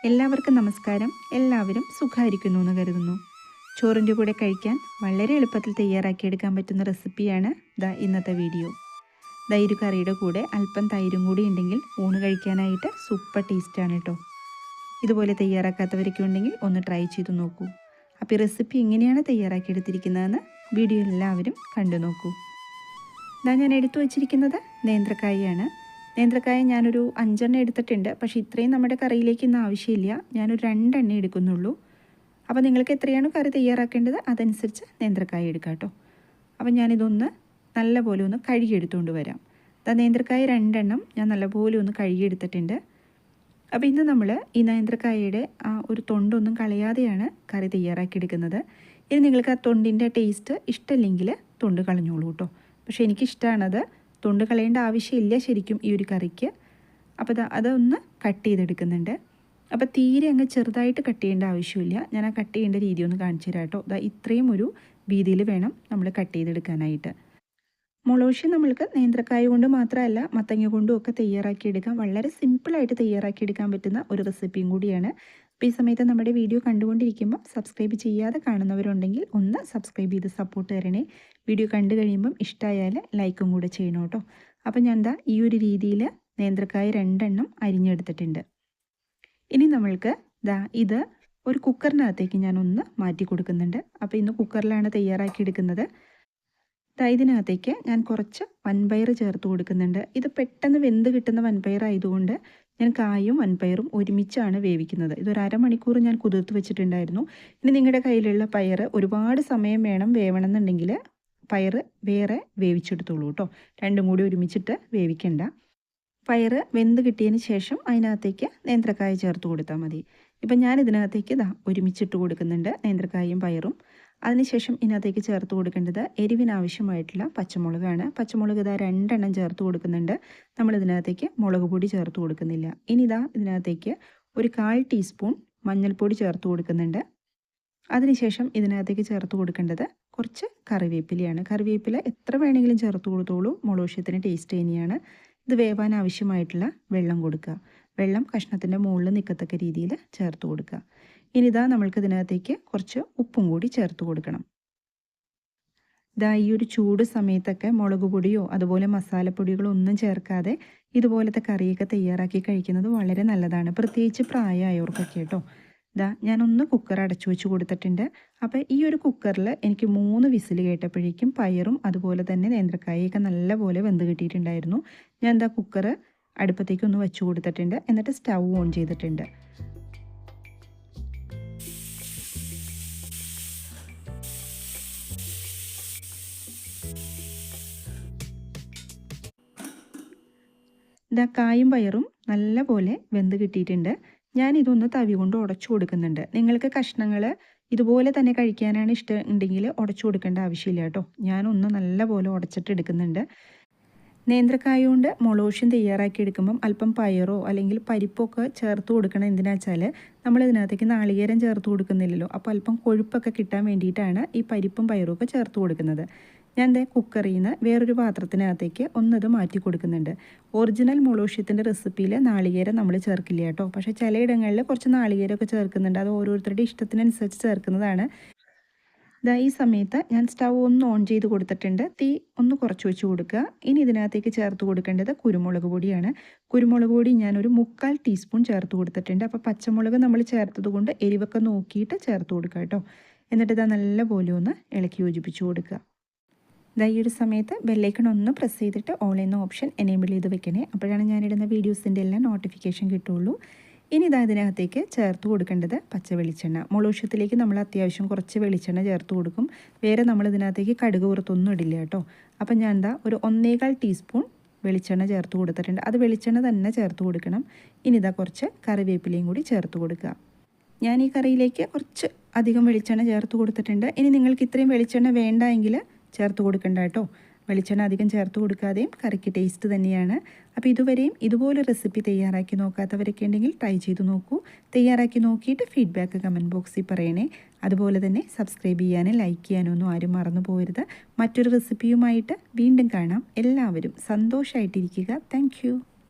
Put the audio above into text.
എല്ലാവർക്കും നമസ്കാരം. എല്ലാവരും സുഖമായിരിക്കുന്നു എന്ന് കരുതുന്നു. ചോറിൻ്റെ കൂടെ കഴിക്കാൻ വളരെ എളുപ്പത്തിൽ തയ്യാറാക്കിയെടുക്കാൻ പറ്റുന്ന റെസിപ്പിയാണ് ഇന്നത്തെ വീഡിയോ. ഈ ഒരു കറിയുടെ കൂടെ അല്പം തൈരും കൂടി ഉണ്ടെങ്കിൽ ഊണ് കഴിക്കാനായിട്ട് സൂപ്പർ ടേസ്റ്റാണ് കേട്ടോ. ഇതുപോലെ തയ്യാറാക്കാത്തവരൊക്കെ ഉണ്ടെങ്കിൽ ഒന്ന് ട്രൈ ചെയ്ത് നോക്കൂ. അപ്പോൾ ഈ റെസിപ്പി എങ്ങനെയാണ് തയ്യാറാക്കിയെടുത്തിരിക്കുന്നതെന്ന് വീഡിയോ എല്ലാവരും കണ്ടു നോക്കൂ. ഞാൻ എടുത്തു വച്ചിരിക്കുന്നത് നേന്ത്രക്കായയാണ്. നേന്ത്രക്കായ ഞാനൊരു 5 എണ്ണം എടുത്തിട്ടുണ്ട്. പക്ഷേ ഇത്രയും നമ്മുടെ കറിയിലേക്ക് ഇന്ന് ആവശ്യമില്ല. ഞാനൊരു 2 എണ്ണ എടുക്കുന്നുള്ളൂ. അപ്പോൾ നിങ്ങൾക്ക് എത്രയാണ് കറി തയ്യാറാക്കേണ്ടത് അതനുസരിച്ച് നേന്ത്രക്കായ എടുക്കാം കേട്ടോ. അപ്പോൾ ഞാനിതൊന്ന് നല്ലപോലെ ഒന്ന് കഴുകിയെടുത്തുകൊണ്ട് വരാം. നേന്ത്രക്കായ 2 എണ്ണം ഞാൻ നല്ലപോലെ ഒന്ന് കഴുകിയെടുത്തിട്ടുണ്ട്. അപ്പോൾ ഇന്ന് നമ്മൾ ഈ നേന്ത്രക്കായയുടെ ആ ഒരു തൊണ്ടൊന്നും കളയാതെയാണ് കറി തയ്യാറാക്കിയെടുക്കുന്നത്. ഇനി നിങ്ങൾക്ക് ആ തൊണ്ടിൻ്റെ ടേസ്റ്റ് ഇഷ്ടമില്ലെങ്കിൽ തൊണ്ട് കളഞ്ഞോളൂ കേട്ടോ. പക്ഷേ എനിക്കിഷ്ടമാണത്. തൊണ്ട് കളയേണ്ട ആവശ്യമില്ല ശരിക്കും ഈ ഒരു കറിക്ക്. അപ്പോൾ അതൊന്ന് കട്ട് ചെയ്തെടുക്കുന്നുണ്ട്. അപ്പോൾ തീരെ അങ്ങ് ചെറുതായിട്ട് കട്ട് ചെയ്യേണ്ട ആവശ്യമില്ല. ഞാൻ ആ കട്ട് ചെയ്യേണ്ട രീതി ഒന്ന് കാണിച്ചു തരാം കേട്ടോ. ഇത്രയും ഒരു വീതിയിൽ വേണം നമ്മൾ കട്ട് ചെയ്തെടുക്കാനായിട്ട്. മുളകുശി നമ്മൾക്ക് നേന്ത്രക്കായ കൊണ്ട് മാത്രമല്ല മത്തങ്ങ കൊണ്ടും ഒക്കെ തയ്യാറാക്കിയെടുക്കാം. വളരെ സിമ്പിളായിട്ട് തയ്യാറാക്കിയെടുക്കാൻ പറ്റുന്ന ഒരു റെസിപ്പിയും കൂടിയാണ്. അപ്പോൾ ഈ സമയത്ത് നമ്മുടെ വീഡിയോ കണ്ടുകൊണ്ടിരിക്കുമ്പോൾ സബ്സ്ക്രൈബ് ചെയ്യാതെ കാണുന്നവരുണ്ടെങ്കിൽ ഒന്ന് സബ്സ്ക്രൈബ് ചെയ്ത് സപ്പോർട്ട് തരണേ. വീഡിയോ കണ്ടു കഴിയുമ്പം ഇഷ്ടമായാൽ ലൈക്കും കൂടെ ചെയ്യണം കേട്ടോ. അപ്പോൾ ഞാൻ ഈ ഒരു രീതിയിൽ നേന്ത്രക്കായ 2 എണ്ണം അരിഞ്ഞെടുത്തിട്ടുണ്ട്. ഇനി നമ്മൾക്ക് ഇത് ഒരു കുക്കറിനകത്തേക്ക് ഞാനൊന്ന് മാറ്റി കൊടുക്കുന്നുണ്ട്. അപ്പോൾ ഇന്ന് കുക്കറിലാണ് തയ്യാറാക്കിയെടുക്കുന്നത്. ഇതിനകത്തേക്ക് ഞാൻ കുറച്ച് വൻപയർ ചേർത്ത് കൊടുക്കുന്നുണ്ട്. ഇത് പെട്ടെന്ന് വെന്ത് കിട്ടുന്ന വൻപയർ ആയതുകൊണ്ട് ഞാൻ കായും വൻപയറും ഒരുമിച്ചാണ് വേവിക്കുന്നത്. ഇതൊരു അരമണിക്കൂർ ഞാൻ കുതിർത്ത് വെച്ചിട്ടുണ്ടായിരുന്നു. ഇനി നിങ്ങളുടെ കയ്യിലുള്ള പയർ ഒരുപാട് സമയം വേവണം എന്നുണ്ടെങ്കിൽ പയർ വേറെ വേവിച്ചെടുത്തോളൂ കേട്ടോ. രണ്ടും കൂടി ഒരുമിച്ചിട്ട് വേവിക്കണ്ട. പയർ വെന്ത് കിട്ടിയതിന് ശേഷം അതിനകത്തേക്ക് നേന്ത്രക്കായ ചേർത്ത് കൊടുത്താൽ മതി. ഇപ്പം ഞാൻ ഇതിനകത്തേക്ക് ഒരുമിച്ചിട്ട് കൊടുക്കുന്നുണ്ട് നേന്ത്രക്കായും പയറും. അതിനുശേഷം ഇതിനകത്തേക്ക് ചേർത്ത് കൊടുക്കേണ്ടത് എരിവിനാവശ്യമായിട്ടുള്ള പച്ചമുളകാണ്. പച്ചമുളക് 2 എണ്ണം ചേർത്ത് കൊടുക്കുന്നുണ്ട്. നമ്മളിതിനകത്തേക്ക് മുളക് പൊടി ചേർത്ത് കൊടുക്കുന്നില്ല. ഇനി ഇതിനകത്തേക്ക് ഒരു 1/4 ടീസ്പൂൺ മഞ്ഞൾപ്പൊടി ചേർത്ത് കൊടുക്കുന്നുണ്ട്. അതിനുശേഷം ഇതിനകത്തേക്ക് ചേർത്ത് കൊടുക്കേണ്ടത് കുറച്ച് കറിവേപ്പിലയാണ്. കറിവേപ്പില എത്ര വേണമെങ്കിലും ചേർത്ത് കൊടുത്തോളൂ. മുളകുശത്തിന് ടേസ്റ്റ് തന്നെയാണ്. ഇത് വേവാൻ ആവശ്യമായിട്ടുള്ള വെള്ളം കൊടുക്കുക. വെള്ളം കഷ്ണത്തിൻ്റെ മുകളിൽ നിൽക്കത്തക്ക രീതിയിൽ ചേർത്ത് കൊടുക്കുക. ഇനി നമ്മൾക്ക് ഇതിനകത്തേക്ക് കുറച്ച് ഉപ്പും കൂടി ചേർത്ത് കൊടുക്കണം. ഈ ഒരു ചൂട് സമയത്തൊക്കെ മുളക് പൊടിയോ അതുപോലെ മസാലപ്പൊടികളോ ഒന്നും ചേർക്കാതെ ഇതുപോലത്തെ കറിയൊക്കെ തയ്യാറാക്കി കഴിക്കുന്നത് വളരെ നല്ലതാണ്. പ്രത്യേകിച്ച് പ്രായമായവർക്കൊക്കെ കേട്ടോ. ഞാനൊന്ന് കുക്കർ അടച്ചു വെച്ച് കൊടുത്തിട്ടുണ്ട്. അപ്പോൾ ഈ ഒരു കുക്കറിൽ എനിക്ക് 3 വിസിൽ കേട്ടപ്പോഴേക്കും പയറും അതുപോലെ തന്നെ നേന്ത്രക്കായൊക്കെ നല്ലപോലെ വെന്ത് കിട്ടിയിട്ടുണ്ടായിരുന്നു. ഞാൻ കുക്കർ അടുപ്പത്തേക്ക് ഒന്ന് വെച്ച് കൊടുത്തിട്ടുണ്ട്. എന്നിട്ട് സ്റ്റൗ ഓൺ ചെയ്തിട്ടുണ്ട്. കായും പയറും നല്ലപോലെ വെന്ത് കിട്ടിയിട്ടുണ്ട്. ഞാനിതൊന്ന് തവി കൊണ്ട് ഉടച്ചു കൊടുക്കുന്നുണ്ട്. നിങ്ങൾക്ക് കഷ്ണങ്ങൾ ഇതുപോലെ തന്നെ കഴിക്കാനാണ് ഇഷ്ടം ഉണ്ടെങ്കിൽ ഉടച്ചു കൊടുക്കേണ്ട ആവശ്യമില്ല കേട്ടോ. ഞാനൊന്ന് നല്ലപോലെ ഉടച്ചിട്ട് എടുക്കുന്നുണ്ട്. നേന്ത്രക്കായ കൊണ്ട് മുളകുശി തയ്യാറാക്കി എടുക്കുമ്പം അല്പം പയറോ അല്ലെങ്കിൽ പരിപ്പൊക്കെ ചേർത്ത് കൊടുക്കണം. എന്തിനാ വെച്ചാൽ നമ്മളിതിനകത്തേക്ക് നാളികേരം ചേർത്ത് കൊടുക്കുന്നില്ലല്ലോ. അപ്പോൾ അല്പം കൊഴുപ്പൊക്കെ കിട്ടാൻ വേണ്ടിയിട്ടാണ് ഈ പരിപ്പും പയറും ഒക്കെ ചേർത്ത് കൊടുക്കുന്നത്. ഞാൻ കുക്കറിൽ നിന്ന് വേറൊരു പാത്രത്തിനകത്തേക്ക് ഒന്നത് മാറ്റി കൊടുക്കുന്നുണ്ട്. ഒറിജിനൽ മുളകുശിത്തിൻ്റെ റെസിപ്പിയിൽ നാളികേരം നമ്മൾ ചേർക്കില്ല കേട്ടോ. പക്ഷേ ചിലയിടങ്ങളിൽ കുറച്ച് നാളികേരമൊക്കെ ചേർക്കുന്നുണ്ട്. അത് ഓരോരുത്തരുടെ ഇഷ്ടത്തിനനുസരിച്ച് ചേർക്കുന്നതാണ്. ഈ സമയത്ത് ഞാൻ സ്റ്റൗ ഒന്ന് ഓൺ ചെയ്ത് കൊടുത്തിട്ടുണ്ട്. തീ ഒന്ന് കുറച്ച് വെച്ച് കൊടുക്കുക. ഇനി ഇതിനകത്തേക്ക് ചേർത്ത് കൊടുക്കേണ്ടത് കുരുമുളക് പൊടിയാണ്. കുരുമുളക് പൊടി ഞാനൊരു 3/4 ടീസ്പൂൺ ചേർത്ത് കൊടുത്തിട്ടുണ്ട്. അപ്പോൾ പച്ചമുളക് നമ്മൾ ചേർത്തത് കൊണ്ട് എരിവൊക്കെ നോക്കിയിട്ട് ചേർത്ത് കൊടുക്കുക കേട്ടോ. എന്നിട്ട് നല്ലപോലെ ഒന്ന് ഇളക്കി യോജിപ്പിച്ച് കൊടുക്കുക. ഈ ഒരു സമയത്ത് ബെല്ലൈക്കൺ ഒന്ന് പ്രസ് ചെയ്തിട്ട് ഓൾ എന്ന ഓപ്ഷൻ എനേബിൾ ചെയ്ത് വെക്കണേ. അപ്പോഴാണ് ഞാനിടുന്ന വീഡിയോസിൻ്റെ എല്ലാം നോട്ടിഫിക്കേഷൻ കിട്ടുള്ളൂ. ഇനി ഇതിനകത്തേക്ക് ചേർത്ത് കൊടുക്കേണ്ടത് പച്ച വെളിച്ചെണ്ണ. മുളകുശത്തിലേക്ക് നമ്മൾ അത്യാവശ്യം കുറച്ച് വെളിച്ചെണ്ണ ചേർത്ത് കൊടുക്കും. വേറെ നമ്മൾ ഇതിനകത്തേക്ക് കടുക് വറുത്തൊന്നും ഇടില്ല കേട്ടോ. അപ്പം ഞാൻ ഒരു 1/4 ടീസ്പൂൺ വെളിച്ചെണ്ണ ചേർത്ത് കൊടുത്തിട്ടുണ്ട്. അത് വെളിച്ചെണ്ണ തന്നെ ചേർത്ത് കൊടുക്കണം. ഇനി കുറച്ച് കറിവേപ്പിലയും കൂടി ചേർത്ത് കൊടുക്കുക. ഞാൻ ഈ കറിയിലേക്ക് കുറച്ച് അധികം വെളിച്ചെണ്ണ ചേർത്ത് കൊടുത്തിട്ടുണ്ട്. ഇനി നിങ്ങൾക്ക് ഇത്രയും വെളിച്ചെണ്ണ വേണ്ട എങ്കിൽ ചേർത്ത് കൊടുക്കണ്ട കേട്ടോ. വെളിച്ചെണ്ണ അധികം ചേർത്ത് കൊടുക്കാതെയും കറിക്ക് ടേസ്റ്റ് തന്നെയാണ്. അപ്പോൾ ഇതുവരെയും ഇതുപോലെ റെസിപ്പി തയ്യാറാക്കി നോക്കാത്തവരൊക്കെ ഉണ്ടെങ്കിൽ ട്രൈ ചെയ്ത് നോക്കൂ. തയ്യാറാക്കി നോക്കിയിട്ട് ഫീഡ്ബാക്ക് കമൻറ്റ് ബോക്സിൽ പറയണേ. അതുപോലെ തന്നെ സബ്സ്ക്രൈബ് ചെയ്യാനും ലൈക്ക് ചെയ്യാനും ഒന്നും ആരും മറന്നു പോകരുത്. മറ്റൊരു റെസിപ്പിയുമായിട്ട് വീണ്ടും കാണാം. എല്ലാവരും സന്തോഷമായിട്ടിരിക്കുക. താങ്ക്